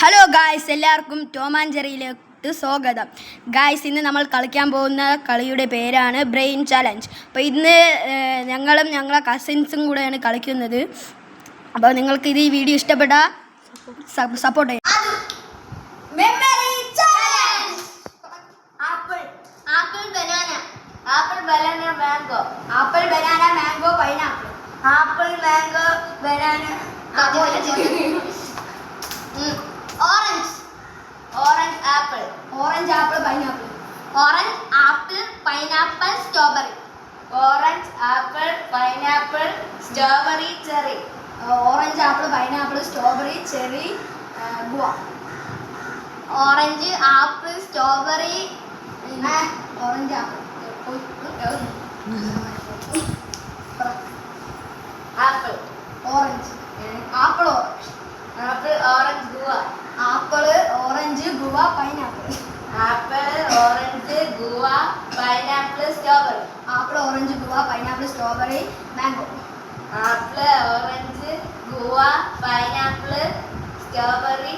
Hello guys, എല്ലാവർക്കും Tom and ജെറിയിലേക്ക് സ്വാഗതം. Guys, ഇന്ന് നമ്മൾ കളിക്കാൻ പോകുന്ന കളിയുടെ പേരാണ് ബ്രെയിൻ ചലഞ്ച്. അപ്പോൾ ഇന്ന് ഞങ്ങളും ഞങ്ങളെ കസിൻസും കൂടെയാണ് കളിക്കുന്നത്. അപ്പോൾ നിങ്ങൾക്ക് ഇത് ഈ വീഡിയോ ഇഷ്ടപ്പെട്ടാൽ സപ്പോർട്ട് ചെയ്യാം. Apple, banana, mango, pineapple. Apple, mango, banana, orange, apple, pineapple. Orange, apple, pineapple, strawberry. Orange, apple, pineapple, strawberry, cherry. Orange, apple, pineapple, strawberry, cherry, guava. Orange, apple, strawberry, orange, apple. Apple, orange, apple, orange. Apple, orange, guava. Apple, orange, guava, pineapple. Apple, orange, guava, pineapple, strawberry. Apple, orange, guava, pineapple, strawberry, mango. Apple, orange, guava, pineapple, strawberry,